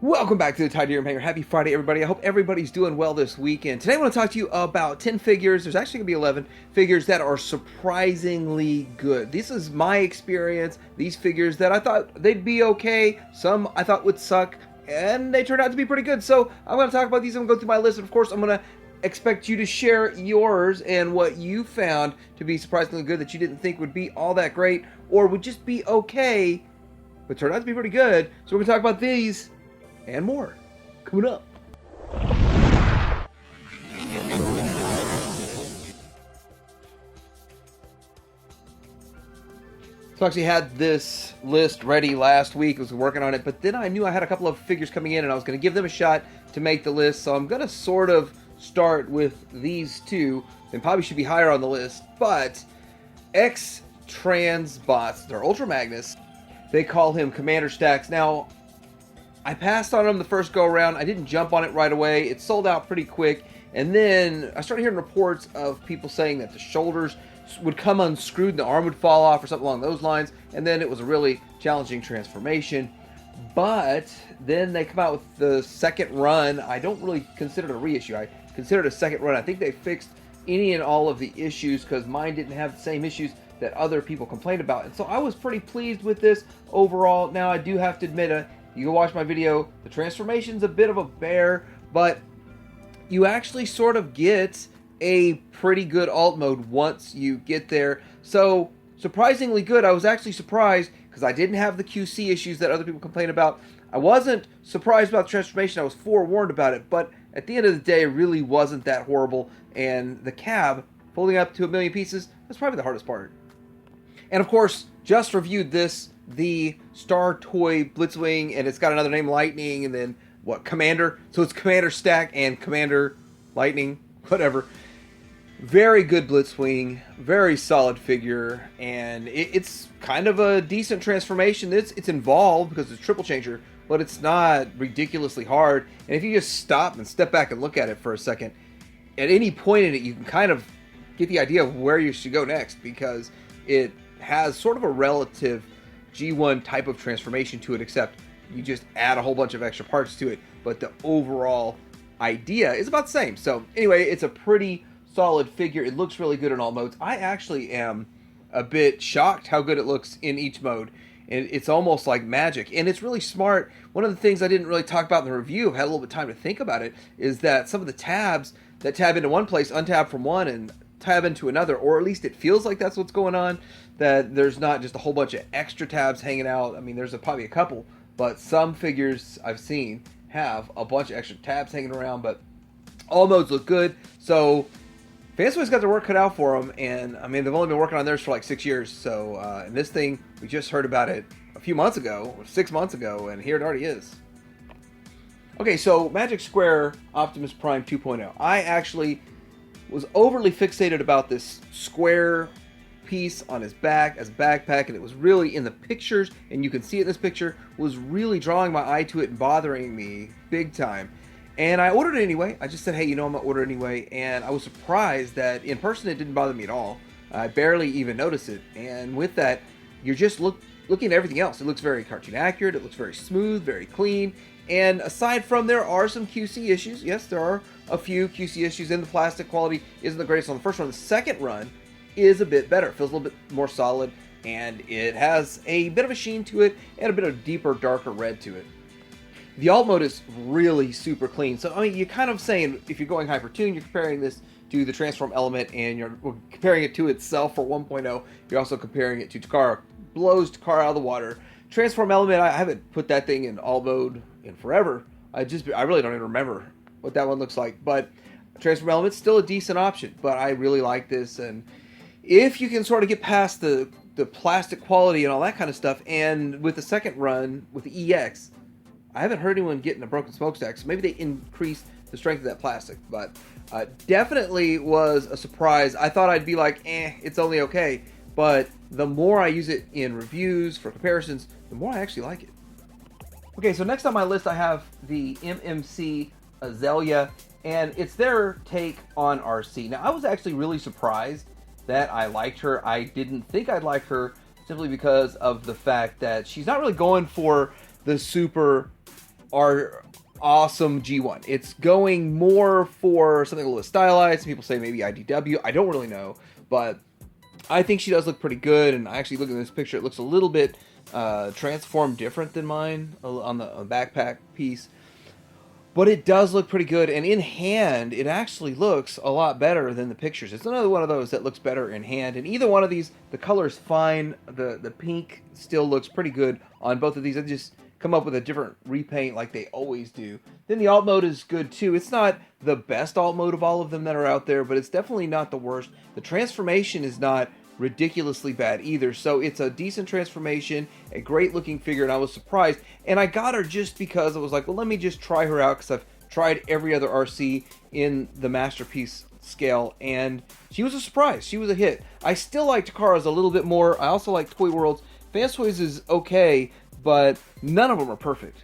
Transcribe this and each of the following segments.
Welcome back to the Titanium Hanger. Happy Friday, everybody. I hope everybody's doing well this weekend. Today I want to talk to you about 10 figures. There's actually going to be 11 figures that are surprisingly good. This is my experience. These figures that I thought they'd be okay, some I thought would suck, and they turned out to be pretty good. So I'm going to talk about these. I'm going to go through my list, and of course I'm going to expect you to share yours and what you found to be surprisingly good that you didn't think would be all that great or would just be okay, but turned out to be pretty good. So we're going to talk about these and more coming up. So I actually had this list ready last week. I was working on it, but then I knew I had a couple of figures coming in and I was going to give them a shot to make the list. So I'm going to sort of start with these two. They probably should be higher on the list, but XTrans bots. They're Ultra Magnus. They call him Commander Stacks. Now, I passed on him the first go around. I didn't jump on it right away. It sold out pretty quick. And then I started hearing reports of people saying that the shoulders would come unscrewed and the arm would fall off or something along those lines. And then it was a really challenging transformation. But then they come out with the second run. I don't really consider it a reissue. I consider it a second run. I think they fixed any and all of the issues because mine didn't have the same issues that other people complained about. And so I was pretty pleased with this overall. Now I do have to admit, you go watch my video, the transformation's a bit of a bear, but you actually sort of get a pretty good alt mode once you get there. So, surprisingly good. I was actually surprised because I didn't have the QC issues that other people complain about. I wasn't surprised about the transformation. I was forewarned about it, but at the end of the day, it really wasn't that horrible. And the cab, folding up to 1,000,000 pieces, that's probably the hardest part. And of course, just reviewed this, the Star Toy Blitzwing, and it's got another name, Lightning, and then what, Commander? So it's Commander Stack and Commander Lightning, whatever. Very good Blitzwing, very solid figure, and it's kind of a decent transformation. It's involved because it's triple changer, but it's not ridiculously hard. And if you just stop and step back and look at it for a second, at any point in it, you can kind of get the idea of where you should go next because it has sort of a relative G1 type of transformation to it, except you just add a whole bunch of extra parts to it, but the overall idea is about the same. So anyway, it's a pretty solid figure. It looks really good in all modes. I actually am a bit shocked how good it looks in each mode, and it's almost like magic, and it's really smart. One of the things I didn't really talk about in the review, I've had a little bit of time to think about it, is that some of the tabs that tab into one place untab from one and tab into another, or at least it feels like that's what's going on, that there's not just a whole bunch of extra tabs hanging out. I mean, there's probably a couple, but some figures I've seen have a bunch of extra tabs hanging around, but all modes look good. So Fansway's got their work cut out for them, and I mean, they've only been working on theirs for like 6 years. So and this thing, we just heard about it a few months ago, or 6 months ago, and here it already is. Okay, so Magic Square Optimus Prime 2.0. I actually was overly fixated about this square piece on his back as a backpack, and it was really in the pictures, and you can see it in this picture, was really drawing my eye to it and bothering me big time. And I ordered it anyway. I just said, hey, I'm gonna order it anyway, and I was surprised that in person it didn't bother me at all. I barely even noticed it, and with that, you're just looking at everything else. It looks very cartoon accurate, it looks very smooth, very clean, and aside from there are some QC issues, yes, there are a few QC issues, and the plastic quality isn't the greatest on the first run. The second run is a bit better. It feels a little bit more solid, and it has a bit of a sheen to it and a bit of deeper, darker red to it. The alt mode is really super clean. So, I mean, you're kind of saying, if you're going Hypertune, you're comparing this to the Transform element, and you're comparing it to itself for 1.0. You're also comparing it to Takara. Blows Takara out of the water. Transform element, I haven't put that thing in alt mode in forever. I really don't even remember what that one looks like. But Transform element's still a decent option. But I really like this, and if you can sort of get past the plastic quality and all that kind of stuff, and with the second run with the EX, I haven't heard anyone getting a broken smokestack, so maybe they increased the strength of that plastic. But definitely was a surprise. I thought I'd be like, it's only okay. But the more I use it in reviews for comparisons, the more I actually like it. Okay, so next on my list I have the MMC Azalea, and it's their take on RC. Now, I was actually really surprised that I liked her. I didn't think I'd like her simply because of the fact that she's not really going for the super are awesome G1. It's going more for something a little stylized. Some people say maybe IDW. I don't really know, but I think she does look pretty good. And I actually look at this picture, it looks a little bit transformed different than mine on the backpack piece. But it does look pretty good, and in hand, it actually looks a lot better than the pictures. It's another one of those that looks better in hand, and either one of these, the color's fine. The pink still looks pretty good on both of these. I just come up with a different repaint like they always do. Then the alt mode is good too. It's not the best alt mode of all of them that are out there, but it's definitely not the worst. The transformation is not ridiculously bad either, so it's a decent transformation, a great looking figure, and I was surprised. And I got her just because I was like, well, let me just try her out, because I've tried every other RC in the Masterpiece scale, and she was a surprise. She was a hit. I still like Takara's a little bit more. I also like Toy World's. Fans Toys is okay, but none of them are perfect.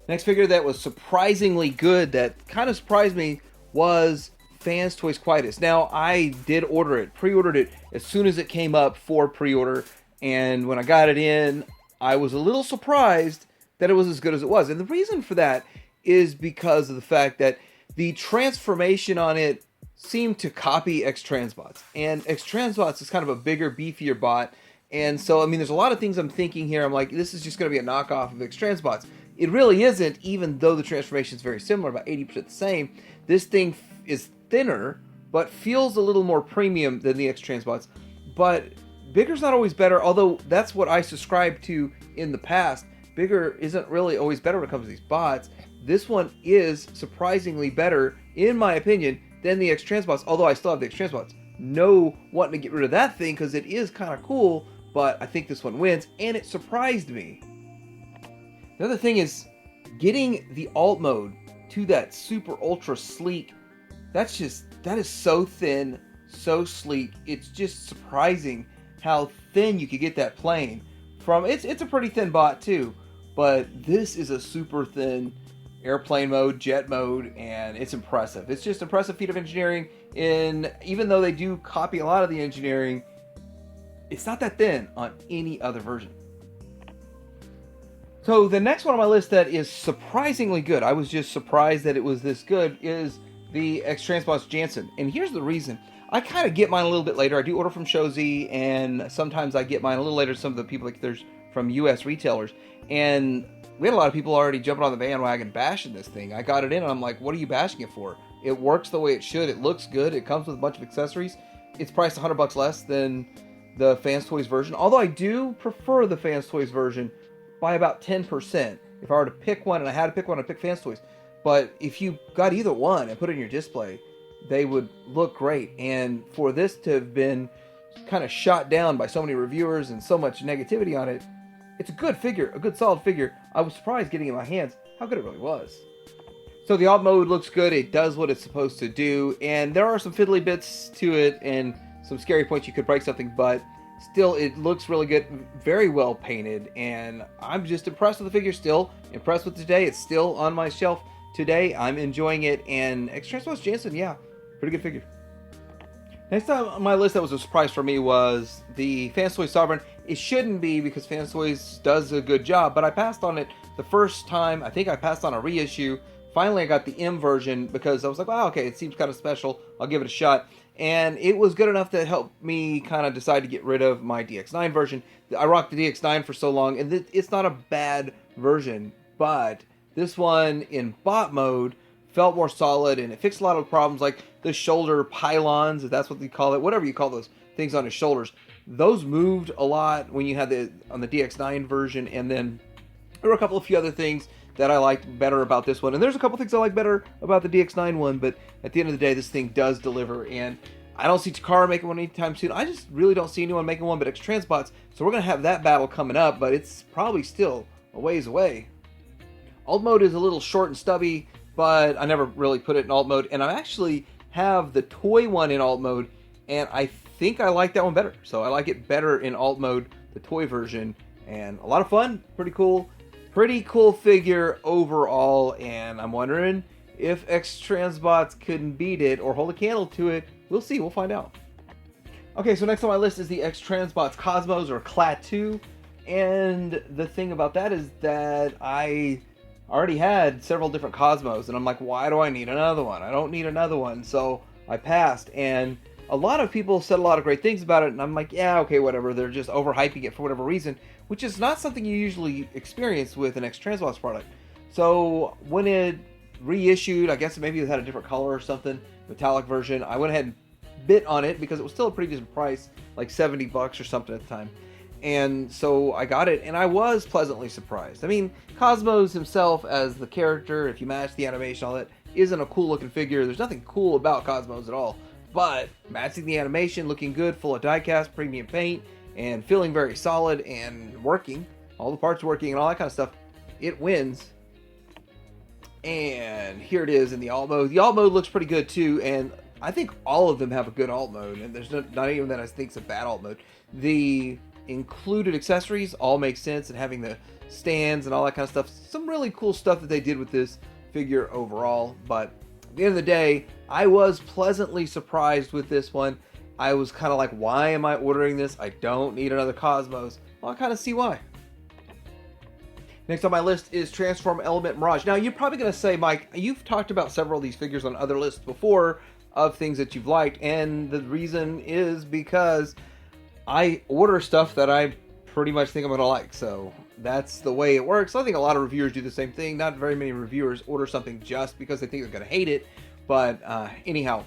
Next figure that was surprisingly good, that kind of surprised me, was Fans Toys Quietus. Now, I did order it, pre-ordered it as soon as it came up for pre-order, and when I got it in, I was a little surprised that it was as good as it was. And the reason for that is because of the fact that the transformation on it seemed to copy XTrans bots. And XTrans bots is kind of a bigger, beefier bot. And so, I mean, there's a lot of things I'm thinking here. I'm like, this is just going to be a knockoff of XTrans bots. It really isn't, even though the transformation is very similar, about 80% the same. This thing is thinner, but feels a little more premium than the XTrans bots. But bigger's not always better, although that's what I subscribed to in the past. Bigger isn't really always better when it comes to these bots. This one is surprisingly better, in my opinion, than the XTrans bots, although I still have the XTrans bots. No wanting to get rid of that thing, because it is kind of cool, but I think this one wins, and it surprised me. The other thing is, getting the alt mode to that super ultra sleek, that is so thin, so sleek. It's just surprising how thin you could get that plane from. It's a pretty thin bot too, but this is a super thin airplane mode, jet mode, and it's impressive. It's just impressive feat of engineering. Even though they do copy a lot of the engineering, it's not that thin on any other version. So the next one on my list that is surprisingly good, I was just surprised that it was this good, is the XTrans bots Jansen. And here's the reason. I kind of get mine a little bit later. I do order from Shozy, and sometimes I get mine a little later. Some of the people, like there's from US retailers. And we had a lot of people already jumping on the bandwagon bashing this thing. I got it in and I'm like, what are you bashing it for? It works the way it should. It looks good. It comes with a bunch of accessories. It's priced $100 less than the Fans Toys version. Although I do prefer the Fans Toys version by about 10%. If I were to pick one, and I had to pick one, I'd pick Fans Toys. But if you got either one and put it in your display, they would look great. And for this to have been kind of shot down by so many reviewers and so much negativity on it, it's a good figure, a good solid figure. I was surprised getting it in my hands how good it really was. So the alt mode looks good. It does what it's supposed to do. And there are some fiddly bits to it and some scary points. You could break something, but still it looks really good. Very well painted. And I'm just impressed with the figure still. Impressed with today. It's still on my shelf today. I'm enjoying it. And XTrans Jansen, yeah, pretty good figure. Next time on my list that was a surprise for me was the Fans Toys Sovereign. It shouldn't be, because Fans Toys does a good job, but I passed on it the first time. I think I passed on a reissue. Finally, I got the M version because I was like, wow, okay, it seems kind of special. I'll give it a shot. And it was good enough to help me kind of decide to get rid of my DX9 version. I rocked the DX9 for so long, and it's not a bad version, but this one in bot mode felt more solid, and it fixed a lot of problems, like the shoulder pylons, if that's what you call it, whatever you call those things on his shoulders. Those moved a lot when you had on the DX9 version, and then there were a couple of few other things that I liked better about this one. And there's a couple things I like better about the DX9 one, but at the end of the day, this thing does deliver, and I don't see Takara making one anytime soon. I just really don't see anyone making one but XTrans bots, so we're going to have that battle coming up, but it's probably still a ways away. Alt mode is a little short and stubby, but I never really put it in alt mode, and I actually have the toy one in alt mode, and I think I like that one better. So I like it better in alt mode, the toy version, and a lot of fun, pretty cool figure overall, and I'm wondering if XTrans bots couldn't beat it or hold a candle to it. We'll see, we'll find out. Okay, so next on my list is the XTrans bots Cosmos, or Klaatu, and the thing about that is that I I already had several different Cosmos, and I'm like, why do I need another one? I don't need another one. So I passed, and a lot of people said a lot of great things about it, and I'm like, yeah, okay, whatever. They're just overhyping it for whatever reason, which is not something you usually experience with an XTrans product. So when it reissued, I guess maybe it had a different color or something, metallic version, I went ahead and bit on it because it was still a pretty decent price, like $70 or something at the time. And so I got it, and I was pleasantly surprised. I mean, Cosmos himself as the character, if you match the animation, all that, isn't a cool looking figure. There's nothing cool about Cosmos at all. But matching the animation, looking good, full of diecast, premium paint, and feeling very solid and working, all the parts working and all that kind of stuff, it wins. And here it is in the alt mode. The alt mode looks pretty good too, and I think all of them have a good alt mode, and there's not even that I think it's a bad alt mode. The included accessories all make sense, and having the stands and all that kind of stuff, some really cool stuff that they did with this figure overall. But at the end of the day, I was pleasantly surprised with this one. I was kind of like, why am I ordering this? I don't need another Cosmos. Well, I kind of see why. Next on my list is Transform Element Mirage. Now, you're probably going to say, Mike, you've talked about several of these figures on other lists before of things that you've liked, and the reason is because I order stuff that I pretty much think I'm going to like, so that's the way it works. I think a lot of reviewers do the same thing. Not very many reviewers order something just because they think they're going to hate it, but anyhow,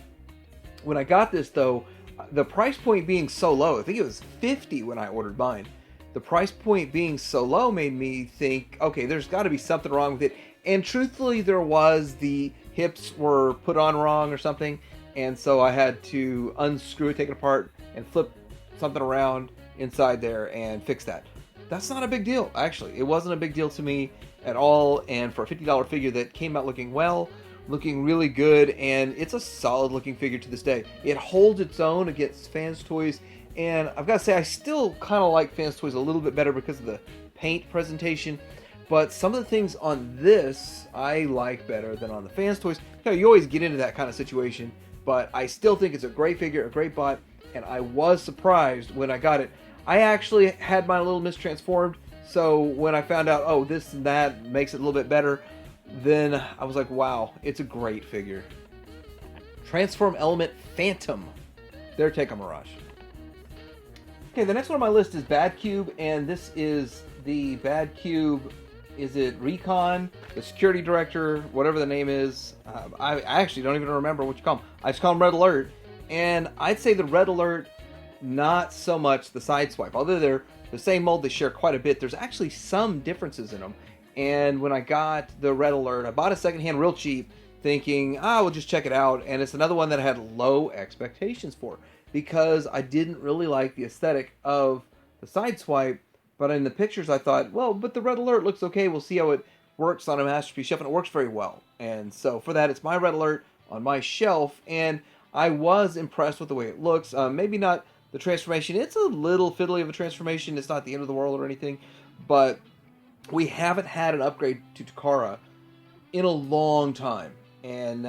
when I got this, though, the price point being so low, I think it was $50 when I ordered mine. The price point being so low made me think, okay, there's got to be something wrong with it. And truthfully, there was. The hips were put on wrong or something, and so I had to unscrew it, take it apart, and flip something around inside there and fix that. That's not a big deal, actually. It wasn't a big deal to me at all, and for a $50 figure that came out looking well, looking really good, and it's a solid looking figure to this day. It holds its own against Fans Toys, and I've got to say, I still kind of like Fans Toys a little bit better because of the paint presentation, but some of the things on this I like better than on the Fans Toys. You always get into that kind of situation, but I still think it's a great figure, a great bot, and I was surprised when I got it. I actually had my little mistransformed, so when I found out, oh, this and that makes it a little bit better, then I was like, wow, it's a great figure. Transform Element Phantom. Their take on Mirage. Okay, the next one on my list is Bad Cube, and this is the Bad Cube, is it Recon, the security director, whatever the name is. I actually don't even remember what you call him. I just call him Red Alert, and I'd say the Red Alert, not so much the Sideswipe. Although they're the same mold, they share quite a bit. There's actually some differences in them. And when I got the Red Alert, I bought it secondhand real cheap, thinking, we'll just check it out. And it's another one that I had low expectations for, because I didn't really like the aesthetic of the Sideswipe. But in the pictures, I thought, well, but the Red Alert looks okay. We'll see how it works on a Masterpiece shelf, and it works very well. And so for that, it's my Red Alert on my shelf, and I was impressed with the way it looks. Maybe not the transformation. It's a little fiddly of a transformation. It's not the end of the world or anything, but we haven't had an upgrade to Takara in a long time. And,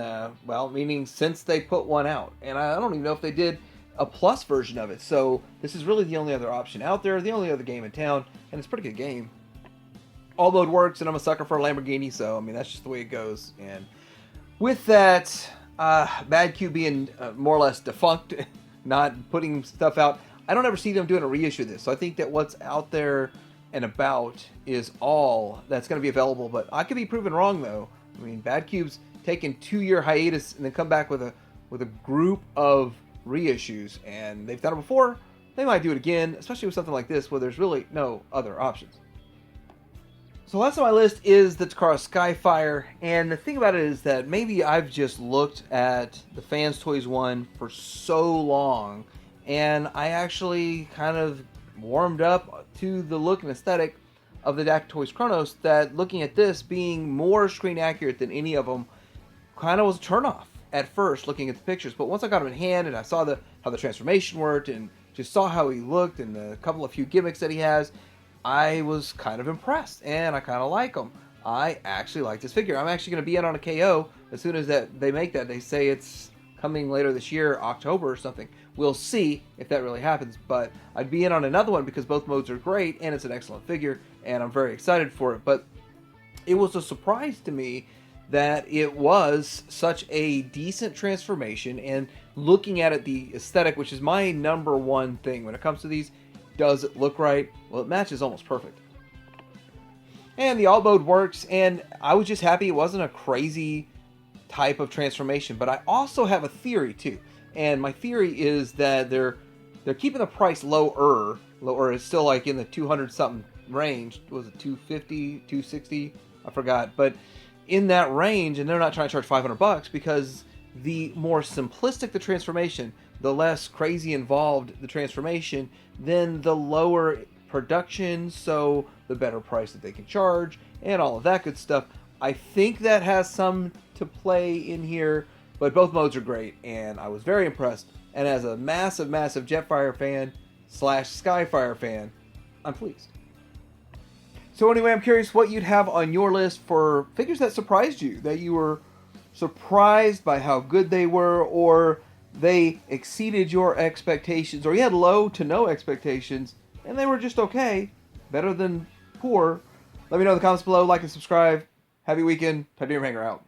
well, meaning since they put one out. And I don't even know if they did a plus version of it. So this is really the only other option out there, the only other game in town, and it's a pretty good game. All mode works, and I'm a sucker for a Lamborghini, so, I mean, that's just the way it goes. And with that, Bad Q being more or less defunct, not putting stuff out, I don't ever see them doing a reissue of this. So I think that what's out there and about is all that's going to be available. But I could be proven wrong, though. I mean, Bad Cube's taken 2-year hiatus and then come back with a group of reissues, and they've done it before. They might do it again, especially with something like this where there's really no other options. So last on my list is the Takara Skyfire, and the thing about it is that maybe I've just looked at the Fans Toys one for so long, and I actually kind of warmed up to the look and aesthetic of the Dak Toys Chronos, that looking at this being more screen accurate than any of them kind of was a turnoff at first looking at the pictures. But once I got him in hand and I saw how the transformation worked and just saw how he looked and the few gimmicks that he has, I was kind of impressed, and I kind of like him. I actually like this figure. I'm actually going to be in on a KO as soon as they make that. They say it's coming later this year, October or something. We'll see if that really happens, but I'd be in on another one because both modes are great, and it's an excellent figure, and I'm very excited for it. But it was a surprise to me that it was such a decent transformation. And looking at it, the aesthetic, which is my number one thing when it comes to these, does it look right? Well, it matches almost perfect. And the alt mode works, and I was just happy it wasn't a crazy type of transformation. But I also have a theory too, and my theory is that they're keeping the price lower. It's still like in the 200 something range. Was it 250, 260? I forgot, but in that range, and they're not trying to charge $500 because the more simplistic the transformation, the less crazy involved the transformation, then the lower production, so the better price that they can charge, and all of that good stuff. I think that has some to play in here, but both modes are great, and I was very impressed. And as a massive, massive Jetfire fan / Skyfire fan, I'm pleased. So anyway, I'm curious what you'd have on your list for figures that surprised you, that you were surprised by how good they were, or they exceeded your expectations, or you had low to no expectations, and they were just okay, better than poor. Let me know in the comments below, like and subscribe. Happy weekend. Titanium Hanger out.